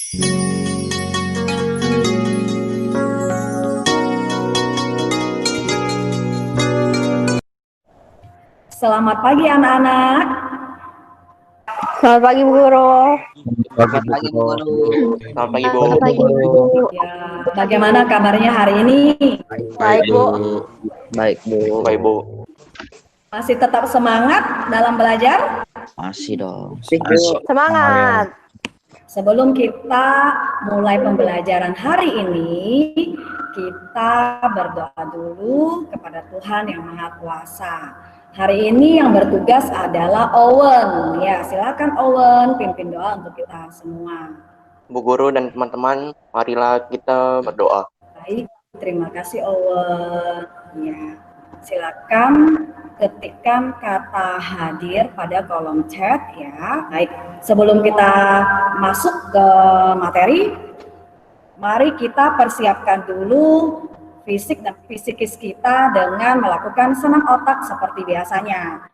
Selamat pagi anak-anak. Selamat pagi Bu Guru. Selamat pagi Bu Guru. Selamat pagi Bu. Selamat pagi Bu. Ya, bagaimana kabarnya hari ini? Baik Bu. Baik Bu. Baik Bu. Masih tetap semangat dalam belajar? Masih dong. Semangat. Sebelum kita mulai pembelajaran hari ini, kita berdoa dulu kepada Tuhan yang Maha Kuasa. Hari ini yang bertugas adalah Owen. Ya, silakan Owen pimpin doa untuk kita semua. Bu Guru dan teman-teman, marilah kita berdoa. Baik, terima kasih Owen. Ya, silakan ketikkan kata hadir pada kolom chat ya. Baik, sebelum kita masuk ke materi, mari kita persiapkan dulu fisik dan psikis kita dengan melakukan senam otak seperti biasanya.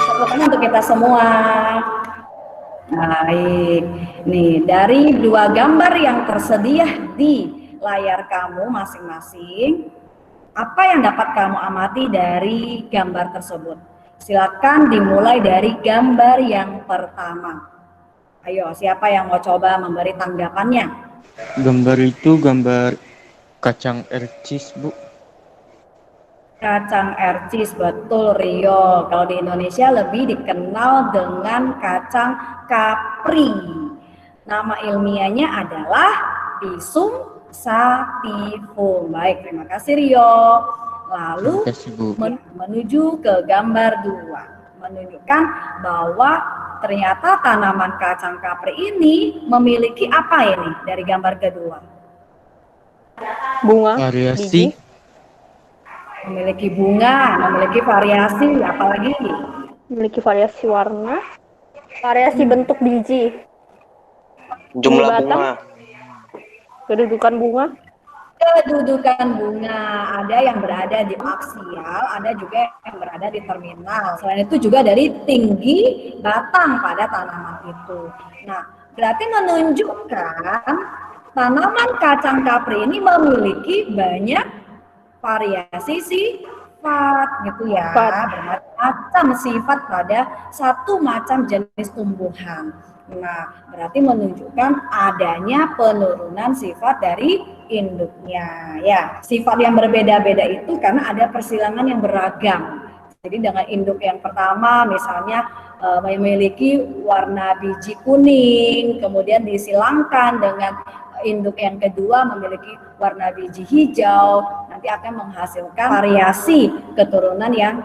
Tepuk tangan untuk kita semua. Baik, nih dari dua gambar yang tersedia di layar kamu masing-masing, apa yang dapat kamu amati dari gambar tersebut? Silakan dimulai dari gambar yang pertama. Ayo, siapa yang mau coba memberi tanggapannya? Gambar itu gambar kacang ercis, Bu. Kacang ercis, betul Rio. Kalau di Indonesia lebih dikenal dengan kacang kapri. Nama ilmiahnya adalah Pisum sativum. Baik, terima kasih Rio. Lalu menuju ke gambar 2, menunjukkan bahwa ternyata tanaman kacang kapri ini memiliki apa ini dari gambar kedua? Bunga. Variasi. Biji. Memiliki bunga, memiliki variasi, apalagi? Memiliki variasi warna. Variasi bentuk biji. Jumlah Batang. bunga. Kedudukan bunga. Kedudukan bunga, ada yang berada di aksial, ada juga yang berada di terminal. Selain itu juga dari tinggi batang pada tanaman itu. Nah, berarti menunjukkan tanaman kacang kapri ini memiliki banyak variasi sifat gitu ya, bermacam sifat pada satu macam jenis tumbuhan. Nah, berarti menunjukkan adanya penurunan sifat dari induknya. Ya, sifat yang berbeda-beda itu karena ada persilangan yang beragam. Jadi dengan induk yang pertama misalnya memiliki warna biji kuning, kemudian disilangkan dengan induk yang kedua memiliki warna biji hijau, nanti akan menghasilkan variasi keturunan yang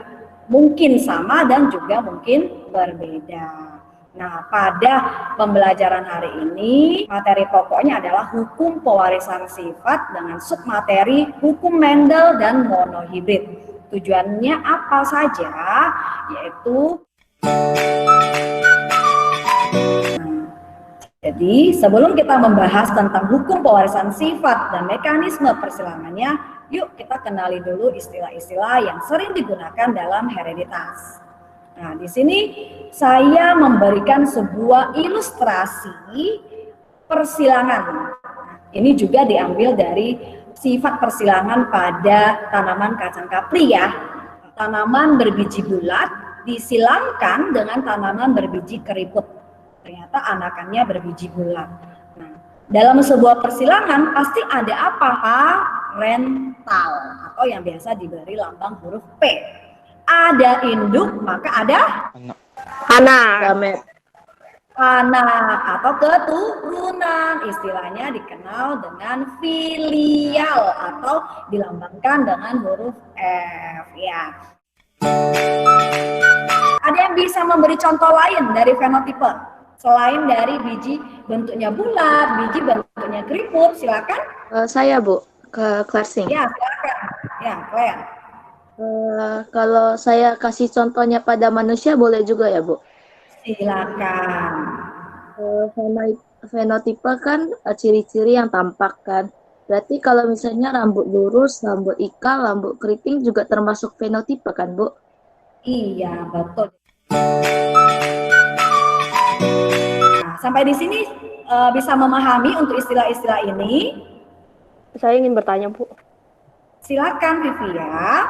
mungkin sama dan juga mungkin berbeda. Nah, pada pembelajaran hari ini, materi pokoknya adalah hukum pewarisan sifat dengan submateri hukum Mendel dan monohibrid. Tujuannya apa saja? Yaitu jadi, sebelum kita membahas tentang hukum pewarisan sifat dan mekanisme persilangannya, yuk kita kenali dulu istilah-istilah yang sering digunakan dalam hereditas. Nah, di sini saya memberikan sebuah ilustrasi persilangan. Ini juga diambil dari sifat persilangan pada tanaman kacang kapri ya. Tanaman berbiji bulat disilangkan dengan tanaman berbiji keriput. Ternyata anakannya berbiji bulat. Nah, dalam sebuah persilangan pasti ada apa? Parental atau yang biasa diberi lambang huruf P. Ada induk, maka ada Anak. anak atau keturunan. Istilahnya dikenal dengan filial atau dilambangkan dengan huruf F ya. Ada yang bisa memberi contoh lain dari fenotipe? Selain dari biji bentuknya bulat, biji bentuknya keriput, silakan. Saya Bu, ke Clarsing. Ya, silakan. Ya, Claire. Kalau saya kasih contohnya pada manusia boleh juga ya Bu? Silakan. Fenotipe kan ciri-ciri yang tampak kan. Berarti kalau misalnya rambut lurus, rambut ikal, rambut keriting juga termasuk fenotipe kan Bu? Iya, betul. sampai di sini bisa memahami untuk istilah-istilah ini? Saya ingin bertanya, Bu. Silakan Vivia.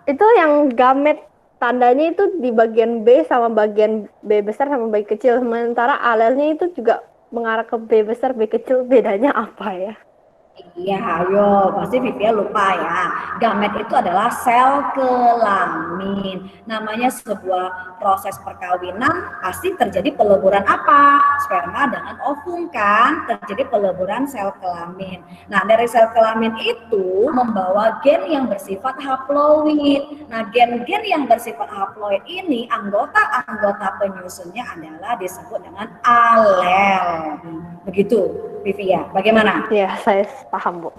Itu yang gamet tandanya itu di bagian B sama bagian B besar sama B kecil. Sementara alelnya itu juga mengarah ke B besar, B kecil. Bedanya apa ya? Iya, ayo, pasti Vivia lupa ya. Gamet itu adalah sel kelamin. Namanya sebuah proses perkawinan pasti terjadi peleburan apa? Sperma dengan ovum kan, terjadi peleburan sel kelamin. Nah, dari sel kelamin itu membawa gen yang bersifat haploid. Nah, gen-gen yang bersifat haploid ini anggota-anggota penyusunnya adalah disebut dengan alel. Begitu, Vivia. Bagaimana? Ya, saya paham, Bu.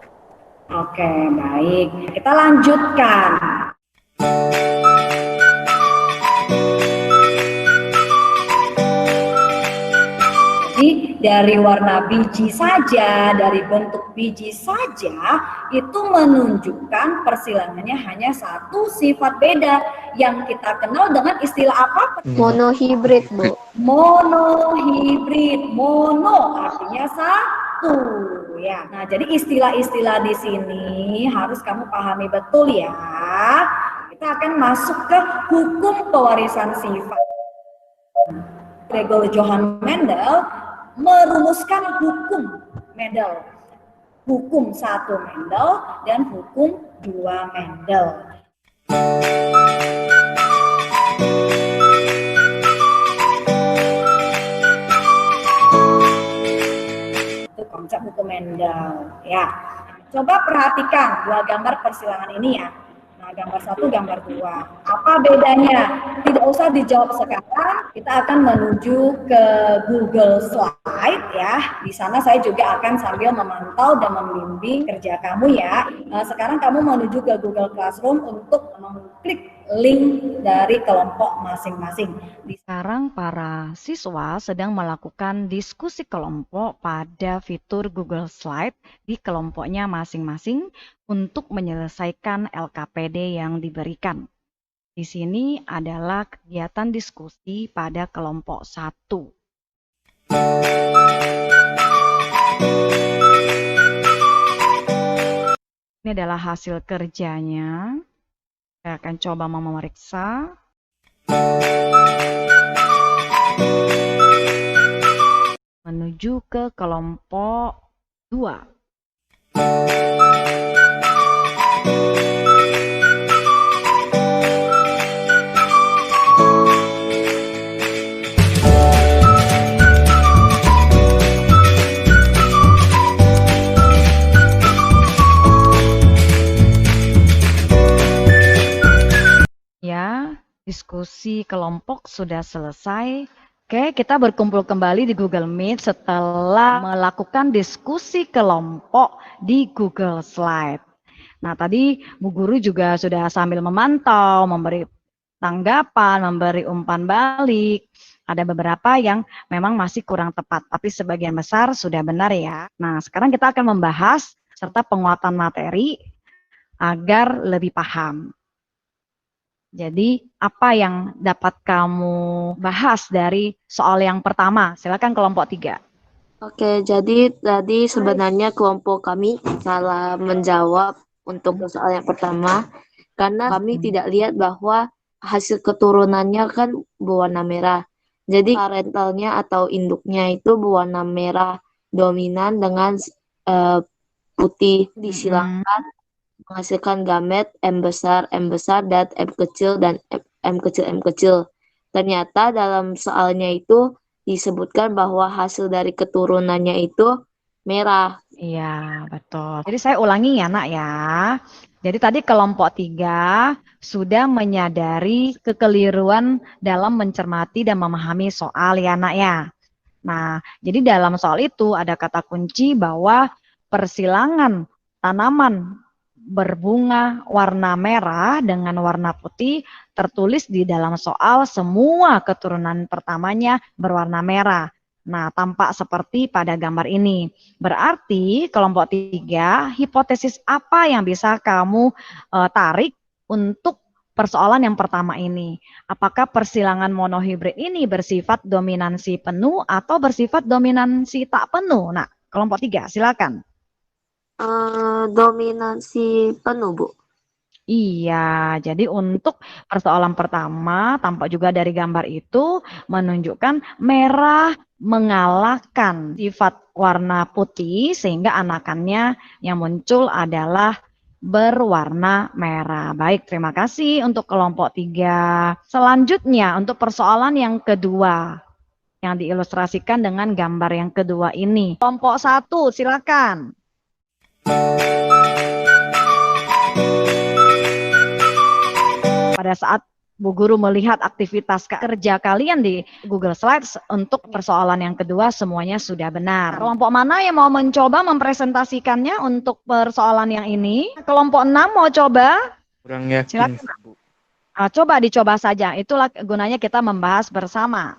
Oke, baik. Kita lanjutkan. Jadi dari warna biji saja, dari bentuk biji saja, itu menunjukkan persilangannya hanya satu sifat beda yang kita kenal dengan istilah apa? Monohibrid, Bu. Monohibrid. Mono artinya satu ya. Nah, jadi istilah-istilah di sini harus kamu pahami betul ya. Kita akan masuk ke hukum pewarisan sifat. Gregor Johann Mendel merumuskan hukum Mendel. Hukum 1 Mendel dan hukum 2 Mendel. Itu konsep hukum Mendel ya. Coba perhatikan dua gambar persilangan ini ya. Nah, gambar 1, gambar 2. Apa bedanya? Tidak usah dijawab sekarang. Kita akan menuju ke Google Slide ya. Di sana saya juga akan sambil memantau dan membimbing kerja kamu ya. Sekarang kamu menuju ke Google Classroom untuk mengklik link dari kelompok masing-masing. Sekarang para siswa sedang melakukan diskusi kelompok pada fitur Google Slide di kelompoknya masing-masing untuk menyelesaikan LKPD yang diberikan. Di sini adalah kegiatan diskusi pada kelompok 1. Ini adalah hasil kerjanya. Saya akan coba memeriksa. Menuju ke kelompok 2. Ya, diskusi kelompok sudah selesai. Oke, kita berkumpul kembali di Google Meet setelah melakukan diskusi kelompok di Google Slide. Nah, tadi Bu Guru juga sudah sambil memantau, memberi tanggapan, memberi umpan balik. Ada beberapa yang memang masih kurang tepat, tapi sebagian besar sudah benar ya. Nah, sekarang kita akan membahas serta penguatan materi agar lebih paham. Jadi, apa yang dapat kamu bahas dari soal yang pertama? Silakan kelompok 3. Oke, jadi tadi sebenarnya kelompok kami salah menjawab untuk soal yang pertama karena kami tidak lihat bahwa hasil keturunannya kan berwarna merah. Jadi parentalnya atau induknya itu berwarna merah dominan dengan putih disilangkan menghasilkan gamet M besar, dan M kecil, M kecil. Ternyata dalam soalnya itu disebutkan bahwa hasil dari keturunannya itu merah. Iya, betul. Jadi saya ulangi ya, Nak ya. Jadi tadi kelompok 3 sudah menyadari kekeliruan dalam mencermati dan memahami soal ya, Nak ya. Nah, jadi dalam soal itu ada kata kunci bahwa persilangan tanaman berbunga warna merah dengan warna putih tertulis di dalam soal semua keturunan pertamanya berwarna merah. Nah, tampak seperti pada gambar ini. Berarti kelompok 3, hipotesis apa yang bisa kamu tarik untuk persoalan yang pertama ini. Apakah persilangan monohibrid ini bersifat dominansi penuh atau bersifat dominansi tak penuh? Nah, kelompok 3, silakan. Dominansi penuh, Bu. Iya, jadi untuk persoalan pertama, tampak juga dari gambar itu menunjukkan merah mengalahkan sifat warna putih sehingga anakannya yang muncul adalah berwarna merah. Baik, terima kasih untuk kelompok 3. Selanjutnya untuk persoalan yang kedua yang diilustrasikan dengan gambar yang kedua ini. Kelompok 1, silakan. Pada saat Bu Guru melihat aktivitas kerja kalian di Google Slides untuk persoalan yang kedua semuanya sudah benar. Kelompok mana yang mau mencoba mempresentasikannya untuk persoalan yang ini? Kelompok 6 mau coba? Kurang yakin, Silakan. Bu. Coba dicoba saja, itulah gunanya kita membahas bersama.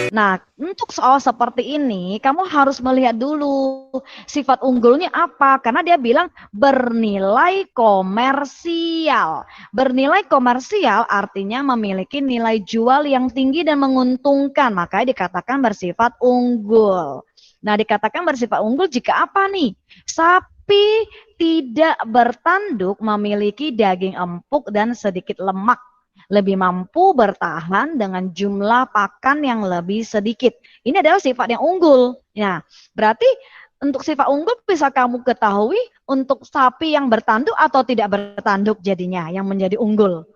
Nah, untuk soal seperti ini, kamu harus melihat dulu sifat unggulnya apa. Karena dia bilang bernilai komersial. Bernilai komersial artinya memiliki nilai jual yang tinggi dan menguntungkan. Makanya dikatakan bersifat unggul. Nah, dikatakan bersifat unggul jika apa nih? Sapi tidak bertanduk memiliki daging empuk dan sedikit lemak. Lebih mampu bertahan dengan jumlah pakan yang lebih sedikit. Ini adalah sifat yang unggul. Ya, berarti untuk sifat unggul bisa kamu ketahui untuk sapi yang bertanduk atau tidak bertanduk jadinya yang menjadi unggul.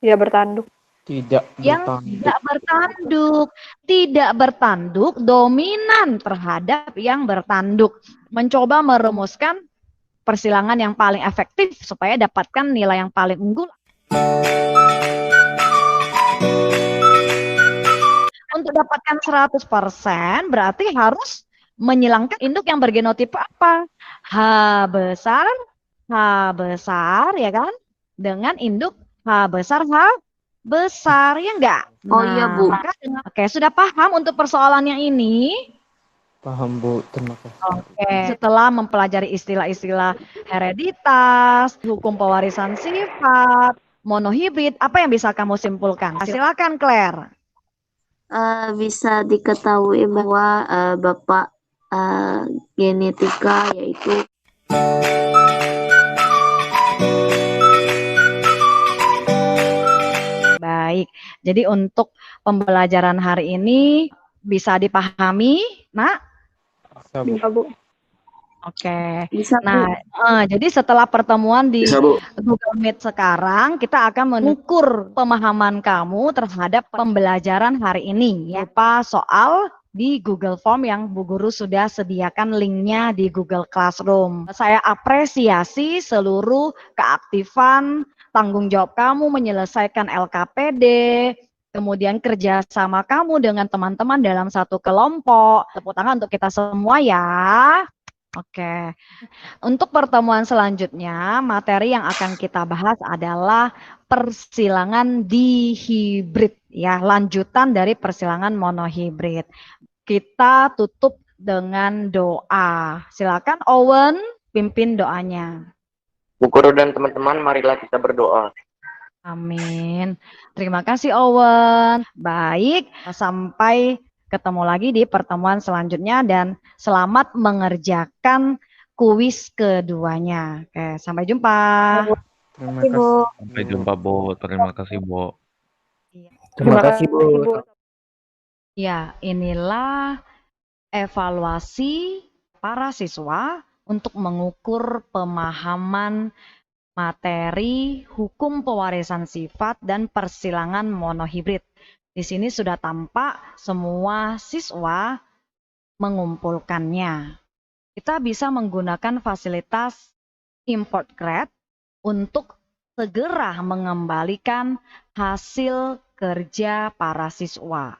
Tidak bertanduk. Tidak Yang bertanduk. tidak bertanduk. Tidak bertanduk dominan terhadap yang bertanduk. Mencoba merumuskan persilangan yang paling efektif supaya dapatkan nilai yang paling unggul. Untuk dapatkan 100% berarti harus menyilangkan induk yang bergenotipe apa? H besar ya kan? Dengan induk H besar ya enggak? Oh iya, Bu. Oke, sudah paham untuk persoalan yang ini? Paham, Bu. Terima kasih. Oke, setelah mempelajari istilah-istilah hereditas, hukum pewarisan sifat, monohibrid, apa yang bisa kamu simpulkan? Silakan, Claire. Bisa diketahui bahwa Bapak genetika yaitu Baik, jadi untuk pembelajaran hari ini bisa dipahami, Nak? Bisa, Bu. Bisa, Bu. Oke. bisa, Bu. Nah, jadi setelah pertemuan di Google Meet sekarang, kita akan mengukur pemahaman kamu terhadap pembelajaran hari ini. Berupa soal di Google Form yang Bu Guru sudah sediakan linknya di Google Classroom. Saya apresiasi seluruh keaktifan, tanggung jawab kamu menyelesaikan LKPD, kemudian kerja sama kamu dengan teman-teman dalam satu kelompok. Tepuk tangan untuk kita semua ya. Oke, untuk pertemuan selanjutnya, materi yang akan kita bahas adalah persilangan dihibrid, ya, lanjutan dari persilangan monohibrid. Kita tutup dengan doa. Silakan Owen, pimpin doanya. Bu Guru dan teman-teman, marilah kita berdoa. Amin. Terima kasih Owen. Baik, sampai ketemu lagi di pertemuan selanjutnya dan selamat mengerjakan kuis keduanya. Oke, sampai jumpa. Terima kasih. Sampai jumpa, Bu. Terima kasih, Bu. Terima kasih, Bu. Ya, inilah evaluasi para siswa untuk mengukur pemahaman materi hukum pewarisan sifat dan persilangan monohibrid. Di sini sudah tampak semua siswa mengumpulkannya. Kita bisa menggunakan fasilitas import grade untuk segera mengembalikan hasil kerja para siswa.